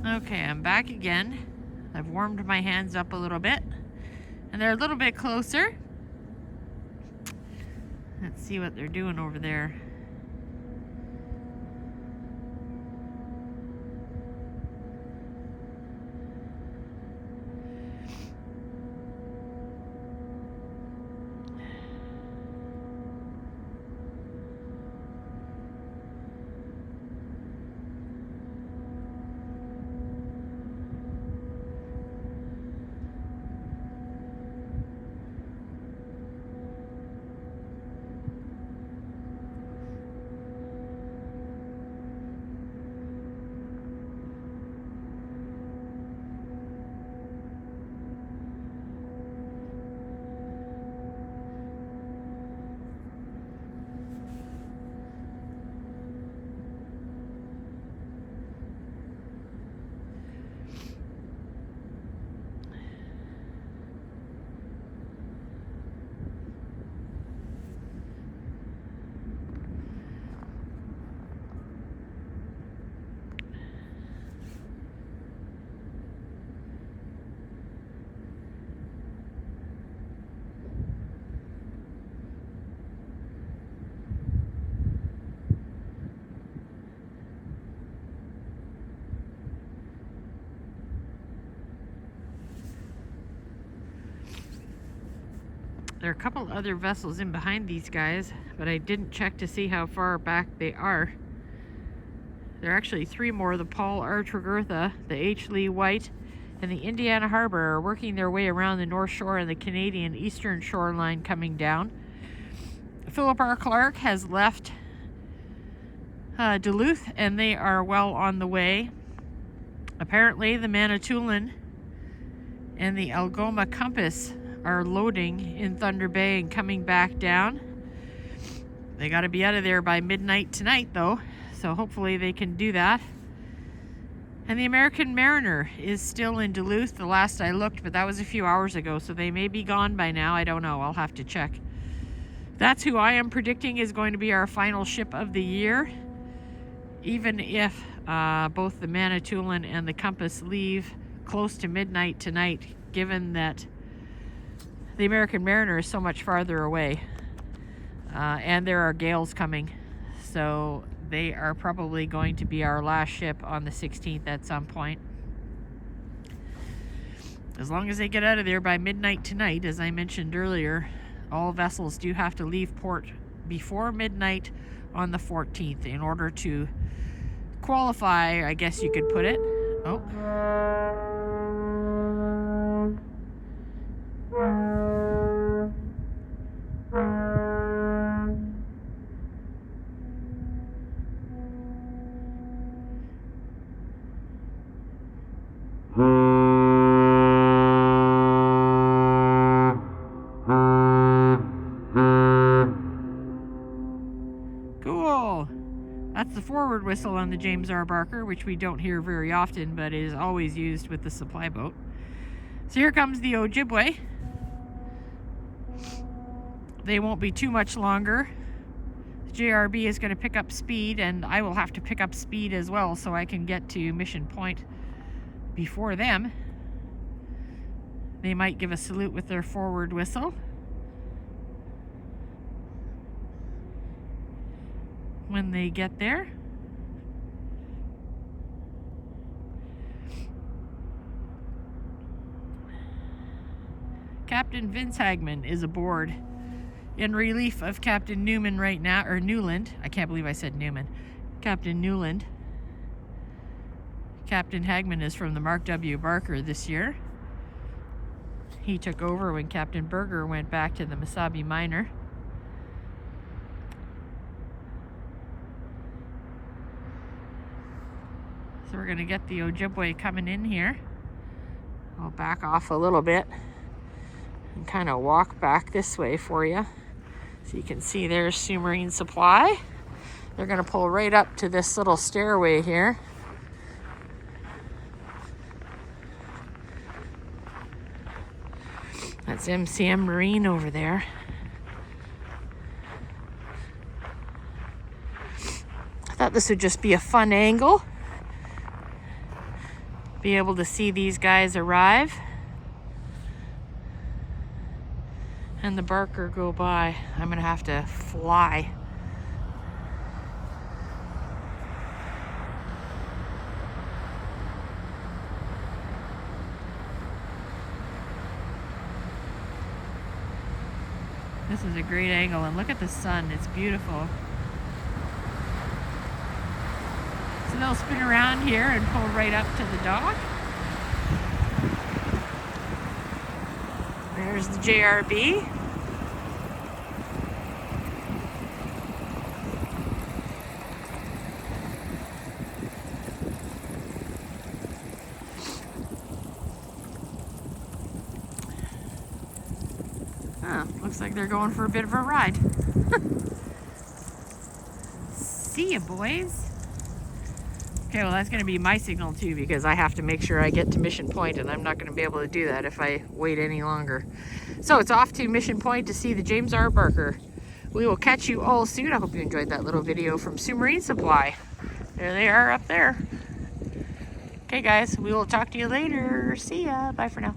Okay, I'm back again. I've warmed my hands up a little bit, and they're a little bit closer. Let's see what they're doing over there. There are a couple other vessels in behind these guys, but I didn't check to see how far back they are. There are actually 3 more. The Paul R. Tregurtha, the H. Lee White, and the Indiana Harbor are working their way around the North Shore and the Canadian Eastern Shoreline coming down. Philip R. Clark has left Duluth, and they are well on the way. Apparently, the Manitoulin and the Algoma Compass are loading in Thunder Bay and coming back down. They got to be out of there by midnight tonight, though, so hopefully they can do that. And the American Mariner is still in Duluth, the last I looked, but that was a few hours ago, so they may be gone by now. I don't know. I'll have to check. That's who I am predicting is going to be our final ship of the year, even if both the Manitoulin and the Compass leave close to midnight tonight, given that the American Mariner is so much farther away, and there are gales coming, so they are probably going to be our last ship on the 16th at some point. As long as they get out of there by midnight tonight, as I mentioned earlier, all vessels do have to leave port before midnight on the 14th in order to qualify, I guess you could put it. Oh. That's the forward whistle on the James R. Barker, which we don't hear very often, but is always used with the supply boat. So here comes the Ojibway. They won't be too much longer. The JRB is going to pick up speed, and I will have to pick up speed as well so I can get to Mission Point before them. They might give a salute with their forward whistle. When they get there. Captain Vince Hagman is aboard in relief of Captain Newman right now, or Newland. I can't believe I said Newman. Captain Newland. Captain Hagman is from the Mark W. Barker this year. He took over when Captain Berger went back to the Mesabi Minor. So we're going to get the Ojibway coming in here. I'll back off a little bit and kind of walk back this way for you. So you can see there's Sault Ste Marie Supply. They're going to pull right up to this little stairway here. That's MCM Marine over there. I thought this would just be a fun angle be able to see these guys arrive and the barker go by. I'm gonna have to fly. This is a great angle, and look at the sun, it's beautiful. So they'll spin around here and pull right up to the dock. There's the JRB. Oh, looks like they're going for a bit of a ride. See ya, boys. Okay, well that's going to be my signal too, because I have to make sure I get to Mission Point, and I'm not going to be able to do that if I wait any longer. So it's off to Mission Point to see the James R. Barker. We will catch you all soon. I hope you enjoyed that little video from Sault Ste Marie Supply. There they are up there. Okay guys, we will talk to you later. See ya. Bye for now.